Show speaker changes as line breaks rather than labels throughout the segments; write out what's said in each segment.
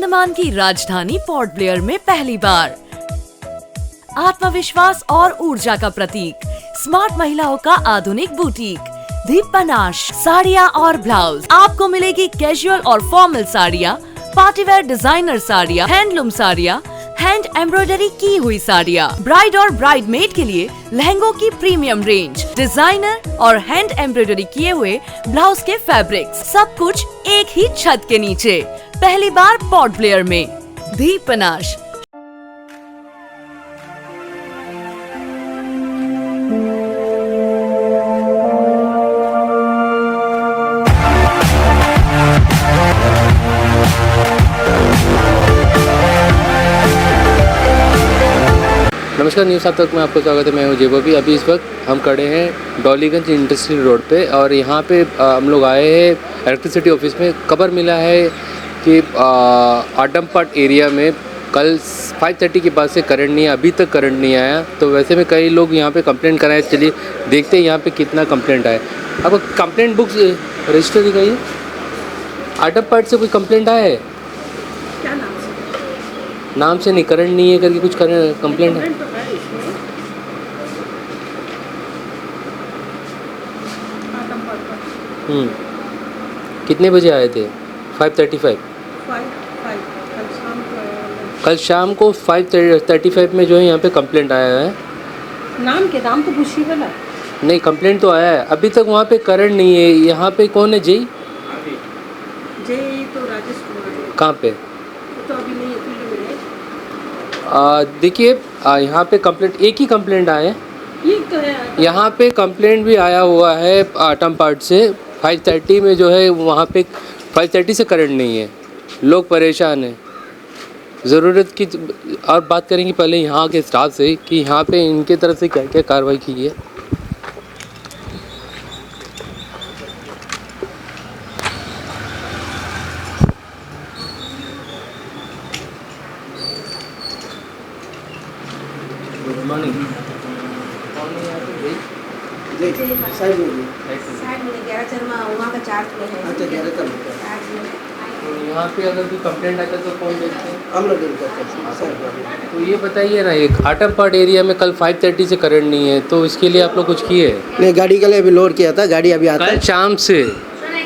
वर्तमान की राजधानी पोर्ट ब्लेयर में पहली बार आत्मविश्वास और ऊर्जा का प्रतीक, स्मार्ट महिलाओं का आधुनिक बुटीक दी पनाश साड़ियाँ और ब्लाउज। आपको मिलेगी कैजुअल और फॉर्मल साड़ियाँ, पार्टीवेयर डिजाइनर साड़ियाँ, हैंडलूम साड़ियाँ, हैंड एम्ब्रॉयडरी की हुई साड़ियाँ, ब्राइड और ब्राइडमेड के लिए लहंगों की प्रीमियम रेंज, डिजाइनर और हैंड एम्ब्रॉयडरी किए हुए ब्लाउज के फैब्रिक्स, सब कुछ एक ही छत के नीचे। पहली बार पोर्ट ब्लेयर में दी पनाश।
नमस्कार, न्यूज़ आप तक में आपको स्वागत है। मैं हूं जेबोबी। अभी इस वक्त हम खड़े हैं डॉलीगंज इंडस्ट्रियल रोड पे और यहाँ पे हम लोग आए हैं इलेक्ट्रिसिटी ऑफिस में। खबर मिला है कि आडमपाट एरिया में कल 5:30 के बाद से करंट नहीं है, अभी तक करंट नहीं आया। तो वैसे में कई लोग यहाँ पे कंप्लेंट कराए। चलिए देखते हैं यहाँ पे कितना कंप्लेंट आया। आपको कंप्लेंट बुक्स रजिस्टर दिखाइए। आडमपाट से कोई कंप्लेंट आया है?
क्या नाम से?
नाम से नहीं, करंट नहीं है करके कुछ कंप्लेंट है। कितने बजे आए थे? 5:35। कल शाम को 5:35 में जो है यहाँ पे कंप्लेंट आया है।
नाम तो पूछिए वाला।
नहीं, कंप्लेंट तो आया है। अभी तक वहाँ पे करंट नहीं है। यहाँ पे कौन है? जय
तो राजेश कुमार।
कहाँ पे?
तो अभी नहीं है, फील्ड में है।
देखिए यहाँ पे कंप्लेंट, एक ही कंप्लेंट आया है।
ये तो है। यहाँ
पे कंप्लेंट भी आया हुआ है आडमपाट से। 5:30 में जो है वहाँ पे 5:30 से करंट नहीं है, लोग परेशान हैं। ज़रूरत की और बात करेंगे पहले यहाँ के स्टाफ से कि यहाँ पे इनके तरफ से क्या क्या कार्रवाई की है। Good morning.
साइड में 11 चरमा वहाँ का चार्ज में है।
अच्छा, 11 तक
तो यहाँ पे अगर कोई कंप्लेंट आता है तो कौन देखते हैं?
हम लोग करते हैं।
तो ये बताइए ना, एक आडमपाट एरिया में कल 5:30 से करंट नहीं है, तो इसके लिए आप लोग कुछ किए?
नहीं, गाड़ी के लिए अभी लोड किया था, गाड़ी अभी आता है।
कल शाम से,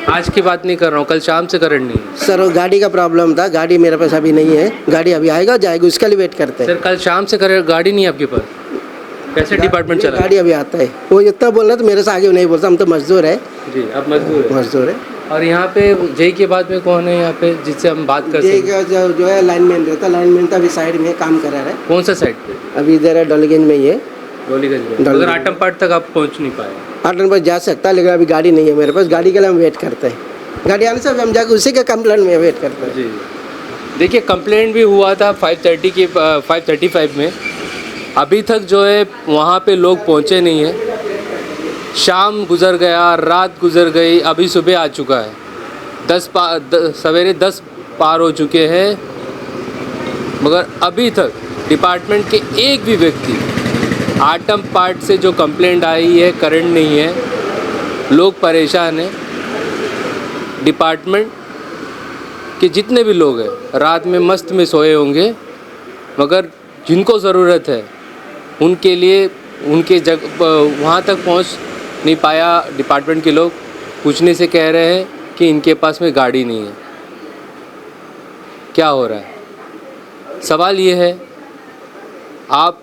आज की बात नहीं कर रहा हूँ, कल शाम से करंट नहीं है।
सर वो गाड़ी का प्रॉब्लम था, गाड़ी मेरे पास अभी नहीं है। गाड़ी अभी आएगा जाएगा, उसके लिए वेट करते हैं।
सर कल शाम से गाड़ी नहीं है आपके पास? कैसे डिपार्टमेंट चला?
गाड़ी अभी आता है। वो जितना बोल रहा तो मेरे से आगे नहीं बोलता। हम तो मजदूर है
जी। आप मजदूर है। और यहाँ पे जय के बाद में कौन है यहाँ पे जिससे हम बात कर सकते हैं?
जो है लाइनमैन रहता है। लाइनमैन तो अभी साइड में काम कर रहा है।
कौन सा साइड पे?
अभी इधर है, डॉलीगंज में ही है।
डॉलीगंज में। अगर आडमपाट तक आप पहुँच नहीं पाए?
आडमपाट जा सकता है, लेकिन अभी गाड़ी नहीं है मेरे पास। गाड़ी के लिए हम वेट करते हैं। गाड़ी आने से हम जाकर उसी के कंप्लेंट में वेट करते हैं।
जी। देखिए कंप्लेंट भी हुआ था 5:35 में। अभी तक जो है वहाँ पे लोग पहुँचे नहीं हैं। शाम गुजर गया, रात गुजर गई, अभी सुबह आ चुका है। सवेरे 10 पार हो चुके हैं, मगर अभी तक डिपार्टमेंट के एक भी व्यक्ति, आडमपाट से जो कंप्लेंट आई है करंट नहीं है, लोग परेशान हैं। डिपार्टमेंट के जितने भी लोग हैं रात में मस्त में सोए होंगे, मगर जिनको ज़रूरत है उनके लिए उनके वहाँ तक पहुँच नहीं पाया। डिपार्टमेंट के लोग पूछने से कह रहे हैं कि इनके पास में गाड़ी नहीं है। क्या हो रहा है? सवाल ये है, आप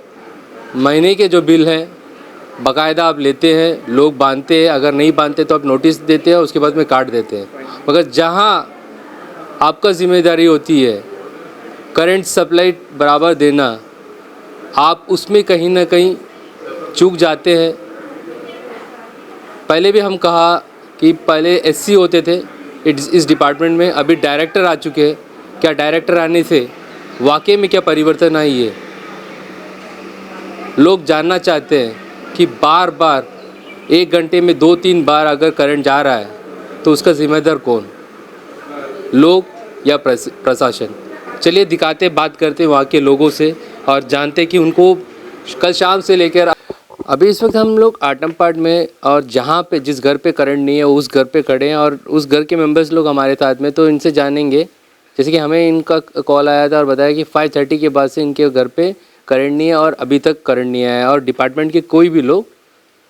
महीने के जो बिल हैं बाकायदा आप लेते हैं, लोग बांधते हैं। अगर नहीं बांधते तो आप नोटिस देते हैं, उसके बाद में काट देते हैं। मगर जहाँ आपका जिम्मेदारी होती है करंट सप्लाई बराबर देना, आप उसमें कहीं ना कहीं चूक जाते हैं। पहले भी हम कहा कि पहले एससी होते थे इस डिपार्टमेंट में, अभी डायरेक्टर आ चुके हैं। क्या डायरेक्टर आने से वाकई में क्या परिवर्तन आई है? लोग जानना चाहते हैं कि बार बार 1 घंटे में 2-3 बार अगर करंट जा रहा है तो उसका जिम्मेदार कौन, लोग या प्रशासन? चलिए दिखाते, बात करते वहाँ के लोगों से और जानते कि उनको कल शाम से लेकर अभी इस वक्त हम लोग आडमपाट में, और जहाँ पे जिस घर पे करंट नहीं है उस घर पे खड़े हैं और उस घर के मेंबर्स लोग हमारे साथ में, तो इनसे जानेंगे जैसे कि हमें इनका कॉल आया था और बताया कि 5:30 के बाद से इनके घर पे करंट नहीं है और अभी तक करंट नहीं आया और डिपार्टमेंट के कोई भी लोग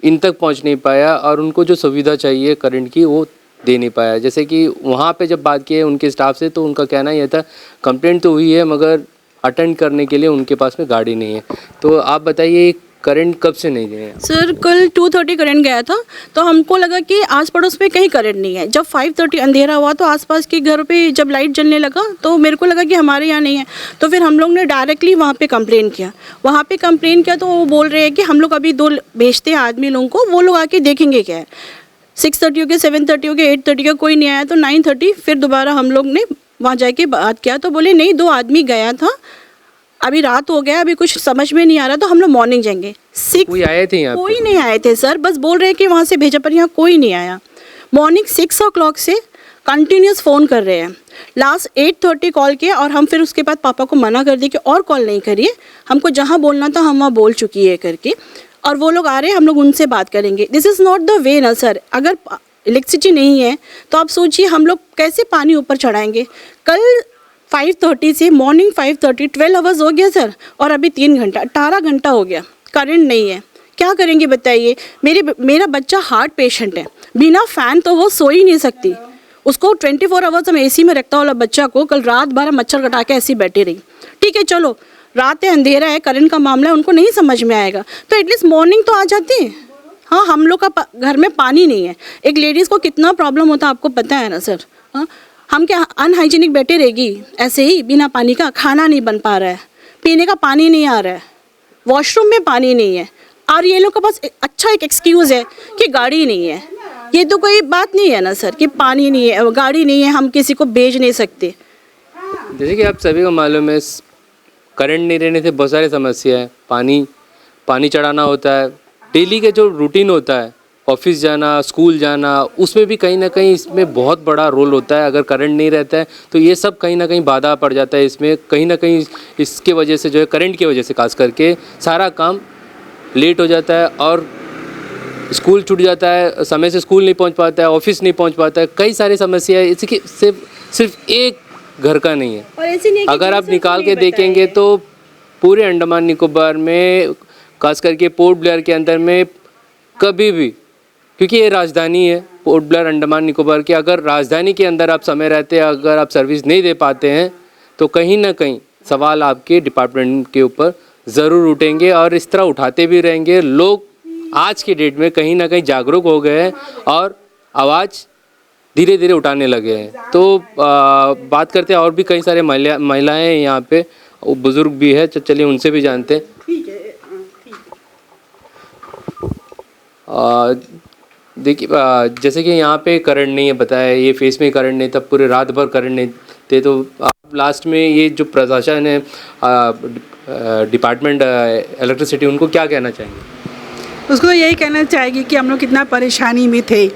इन तक पहुंच नहीं पाया और उनको जो सुविधा चाहिए करंट की वो दे नहीं पाया। जैसे कि वहाँ पे जब बात की है उनके स्टाफ से तो उनका कहना ये था कंप्लेंट तो हुई है मगर अटेंड करने के लिए उनके पास में गाड़ी नहीं है। तो आप बताइए करंट कब से नहीं है?
सर कल 2:30 करंट गया था तो हमको लगा कि आस पड़ोस में कहीं करंट नहीं है। जब 5:30 अंधेरा हुआ तो आसपास के घर पे जब लाइट जलने लगा तो मेरे को लगा कि हमारे यहाँ नहीं है। तो फिर हम लोग ने डायरेक्टली वहाँ पे कंप्लेन किया तो वो बोल रहे हैं कि हम लोग अभी 2 भेजते हैं आदमी लोगों को, वो लोग आके देखेंगे क्या है। 6:30 हो गए, 7:30 हो गए, 8:30 का कोई नहीं आया तो 9:30 फिर दोबारा हम लोग ने वहाँ जाके बात किया तो बोले नहीं 2 आदमी गया था, अभी रात हो गया, अभी कुछ समझ में नहीं आ रहा तो हम लोग मॉर्निंग जाएंगे।
कोई आए थे यहाँ?
कोई नहीं आए थे सर, बस बोल रहे हैं कि वहाँ से भेजा पर यहाँ कोई नहीं आया। मॉर्निंग 6 o'clock से कंटिन्यूस फ़ोन कर रहे हैं। लास्ट 8:30 कॉल किया और हम फिर उसके बाद पापा को मना कर दिए कि और कॉल नहीं करिए, हमको जहाँ बोलना था हम वहाँ बोल चुकी है करके। और वो लोग आ रहे हैं, हम लोग उनसे बात करेंगे। This is not the way ना सर। अगर इलेक्ट्रिसिटी नहीं है तो आप सोचिए हम लोग कैसे पानी ऊपर चढ़ाएंगे। कल 5:30 से मॉर्निंग 5:30 12 आवर्स हो गया सर और अभी 3 घंटा 18 घंटा हो गया, करंट नहीं है। क्या करेंगे बताइए। मेरा बच्चा हार्ट पेशेंट है, बिना फ़ैन तो वो सो ही नहीं सकती। उसको 24 आवर्स हम एसी में रखता वाला बच्चा को कल रात भर मच्छर कटा के ऐसी बैठी रही। ठीक है चलो रात है, अंधेरा है, करंट का मामला है, उनको नहीं समझ में आएगा तो एटलीस्ट मॉर्निंग तो आ जाती है। हाँ हम लोग का घर में पानी नहीं है, एक लेडीज़ को कितना प्रॉब्लम होता है आपको पता है ना सर। हाँ हम क्या अनहाइजीनिक बैठे रहेगी ऐसे ही बिना पानी का? खाना नहीं बन पा रहा है, पीने का पानी नहीं आ रहा है, वॉशरूम में पानी नहीं है और ये लोग के पास अच्छा एक एक्सक्यूज़ है कि गाड़ी नहीं है। ये तो कोई बात नहीं है ना सर कि पानी नहीं है, गाड़ी नहीं है, हम किसी को भेज नहीं सकते।
जैसे कि आप सभी को मालूम है करंट नहीं रहने से बहुत सारी समस्या है। पानी चढ़ाना होता है, डेली का जो रूटीन होता है, ऑफिस जाना, स्कूल जाना, उसमें भी कहीं ना कहीं इसमें बहुत बड़ा रोल होता है। अगर करंट नहीं रहता है तो ये सब कहीं ना कहीं बाधा पड़ जाता है इसमें। कहीं ना कहीं इसके वजह से जो है करंट की वजह से खास करके सारा काम लेट हो जाता है और स्कूल छूट जाता है, समय से स्कूल नहीं पहुंच पाता है, ऑफिस नहीं पहुंच पाता है। कई सारी समस्या है, इसकी सिर्फ एक घर का नहीं है।
और ऐसे नहीं
अगर आप निकाल के देखेंगे तो पूरे अंडमान निकोबार में खास करके पोर्ट ब्लेयर के अंदर में कभी भी, क्योंकि ये राजधानी है पोर्ट ब्लेयर अंडमान निकोबार की, अगर राजधानी के अंदर आप समय रहते हैं, अगर आप सर्विस नहीं दे पाते हैं तो कहीं ना कहीं सवाल आपके डिपार्टमेंट के ऊपर ज़रूर उठेंगे और इस तरह उठाते भी रहेंगे। लोग आज की डेट में कहीं ना कहीं जागरूक हो गए हैं और आवाज़ धीरे धीरे उठाने लगे हैं। तो बात करते हैं और भी कई सारे महिलाएं हैं यहाँ पे, वो बुज़ुर्ग भी है, चलिए उनसे भी जानते हैं। देखिए जैसे कि यहाँ पे करंट नहीं है, बताया ये फेस में करंट नहीं था, पूरे रात भर करंट नहीं थे, तो आप लास्ट में ये जो प्रशासन है डिपार्टमेंट इलेक्ट्रिसिटी, उनको क्या कहना चाहेंगे?
उसको यही कहना चाहेगी कि हम लोग कितना परेशानी में थे,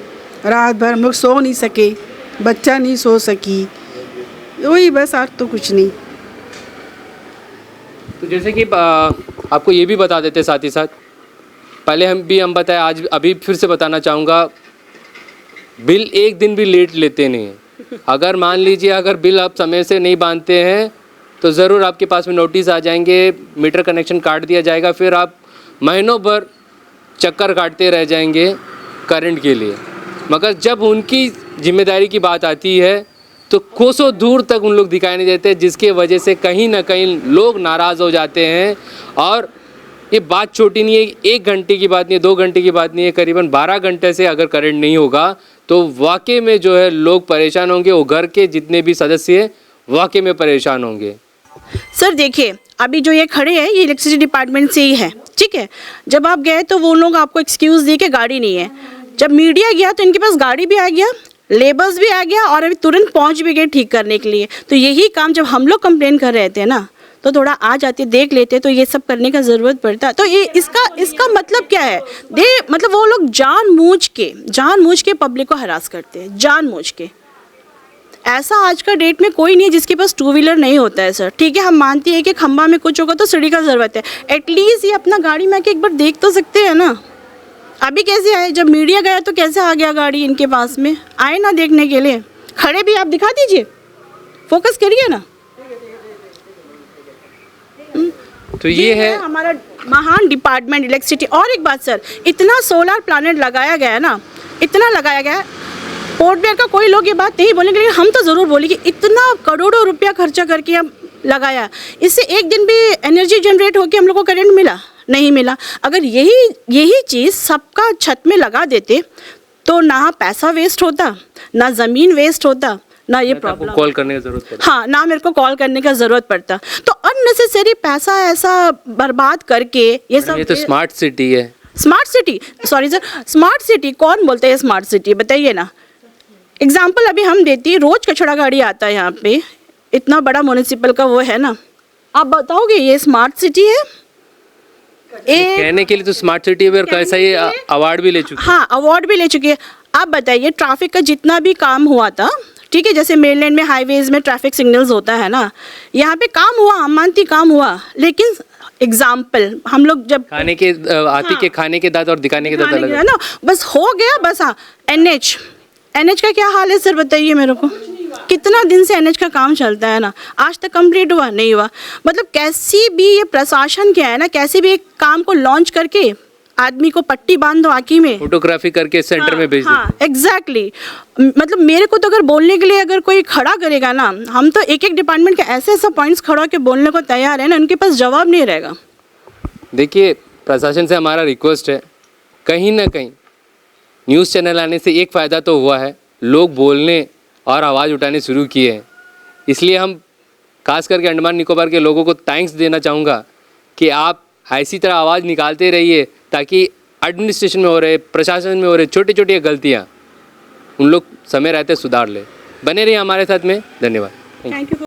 रात भर हम लोग सो नहीं सके, बच्चा नहीं सो सकी, वही बस, और तो कुछ नहीं।
तो जैसे कि आपको ये भी बता देते साथ ही साथ, पहले हम बताए, आज अभी फिर से बताना चाहूँगा, बिल एक दिन भी लेट लेते नहीं हैं। अगर मान लीजिए अगर बिल आप समय से नहीं बांधते हैं तो ज़रूर आपके पास में नोटिस आ जाएंगे, मीटर कनेक्शन काट दिया जाएगा, फिर आप महीनों भर चक्कर काटते रह जाएंगे करंट के लिए। मगर जब उनकी जिम्मेदारी की बात आती है तो कोसों दूर तक उन लोग दिखाई नहीं देते, जिसके वजह से कहीं ना कहीं लोग नाराज़ हो जाते हैं। और ये बात छोटी नहीं है, 1 घंटे की बात नहीं है, 2 घंटे की बात नहीं है, करीबन 12 घंटे से अगर करंट नहीं होगा तो वाकई में जो है लोग परेशान होंगे, वो घर के जितने भी सदस्य हैं वाकई में परेशान होंगे।
सर देखिए अभी जो ये खड़े हैं ये इलेक्ट्रिसिटी डिपार्टमेंट से ही है, ठीक है। जब आप गए तो वो लोग आपको एक्सक्यूज़ दी कि गाड़ी नहीं है। जब मीडिया गया तो इनके पास गाड़ी भी आ गया, लेबर्स भी आ गया और अभी तुरंत पहुंच भी गए ठीक करने के लिए। तो यही काम जब हम लोग कंप्लेन कर रहे थे ना, तो थोड़ा आ जाते, देख लेते, तो ये सब करने का ज़रूरत पड़ता। तो ये इसका मतलब क्या है? मतलब वो लोग जानबूझ के पब्लिक को हरास करते हैं, जानबूझ के। ऐसा आज का डेट में कोई नहीं है जिसके पास 2 व्हीलर नहीं होता है सर। ठीक है, हम मानते हैं कि खंबा में कुछ होगा तो सीढ़ी का ज़रूरत है, एटलीस्ट ये अपना गाड़ी में आके एक बार देख तो सकते हैं ना। अभी कैसे आए? जब मीडिया गया तो कैसे आ गया गाड़ी इनके पास में? आए ना देखने के लिए, खड़े भी आप दिखा दीजिए, फोकस करिए ना।
तो ये है
हमारा महान डिपार्टमेंट इलेक्ट्रिसिटी। और एक बात सर, इतना सोलर प्लानेट लगाया गया है ना, इतना लगाया गया है, पोर्ट ब्लेयर का कोई लोग ये बात नहीं बोलेंगे, लेकिन हम तो ज़रूर बोलेंगे इतना करोड़ों रुपया खर्चा करके हम लगाया, इससे एक दिन भी एनर्जी जनरेट होकर हम लोग को करंट मिला नहीं मिला। अगर यही चीज़ सबका छत में लगा देते तो ना पैसा वेस्ट होता, ना ज़मीन वेस्ट होता, ना ये प्रॉब्लम
कॉल करने की जरूरत पड़ती।
हाँ, ना मेरे को कॉल करने का ज़रूरत पड़ता। तो अननेसेसरी पैसा ऐसा बर्बाद करके ये सब।
ये तो स्मार्ट सिटी है।
Smart city, sorry sir, smart city कौन बोलते हैं स्मार्ट सिटी, बताइए ना। एग्जाम्पल अभी हम देती है, रोज़ कचरा गाड़ी आता है यहाँ पे, इतना बड़ा म्यूनिसिपल का वो है ना, आप बताओगे ये स्मार्ट सिटी है?
कहने के लिए तो स्मार्ट सिटी है, कैसा ये अवार्ड भी ले चुकी है।
हाँ, अवार्ड भी ले चुकी है। आप बताइए, ट्रैफिक का जितना भी काम हुआ था, ठीक है, जैसे मेनलैंड में हाईवेज में ट्रैफिक सिग्नल्स होता है ना, यहाँ पे काम हुआ, हम मानती काम हुआ, लेकिन एग्जाम्पल हम लोग जब
खाने के हाथी के खाने के दांत और दिखाने के दांत अलग
है ना, बस हो गया बस। हाँ, एनएच का क्या हाल है सर, बताइए मेरे को। कितना दिन से एनएच का काम चलता है ना, आज तक कंप्लीट हुआ नहीं हुआ। मतलब कैसी भी ये प्रशासन क्या है ना, कैसी भी एक काम को लॉन्च करके आदमी को पट्टी बांध दो आँखी में,
फोटोग्राफी करके सेंटर में भेज दो।
हाँ, एग्जैक्टली। मतलब मेरे को तो अगर बोलने के लिए अगर कोई खड़ा करेगा ना, हम तो एक एक डिपार्टमेंट के ऐसे पॉइंट्स खड़ा होकर बोलने को तैयार है ना, उनके पास जवाब नहीं रहेगा।
देखिए, प्रशासन से हमारा रिक्वेस्ट है, कहीं ना कहीं न्यूज़ चैनल आने से एक फ़ायदा तो हुआ है, लोग बोलने और आवाज़ उठाने शुरू किए हैं। इसलिए हम खास करके अंडमान निकोबार के लोगों को थैंक्स देना चाहूँगा कि आप ऐसी तरह आवाज़ निकालते रहिए, ताकि एडमिनिस्ट्रेशन में हो रहे, प्रशासन में हो रहे छोटी छोटी गलतियाँ उन लोग समय रहते सुधार ले। बने रहिए हमारे साथ में। धन्यवाद।
Thank you.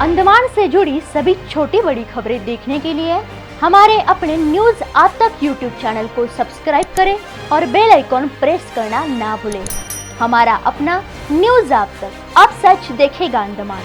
अंडमान से जुड़ी सभी छोटी बड़ी खबरें देखने के लिए हमारे अपने न्यूज़ आज तक यूट्यूब चैनल को सब्सक्राइब करें और बेल आइकॉन प्रेस करना ना भूलें। हमारा अपना न्यूज़ आज तक, अब सच देखेगा अंडमान।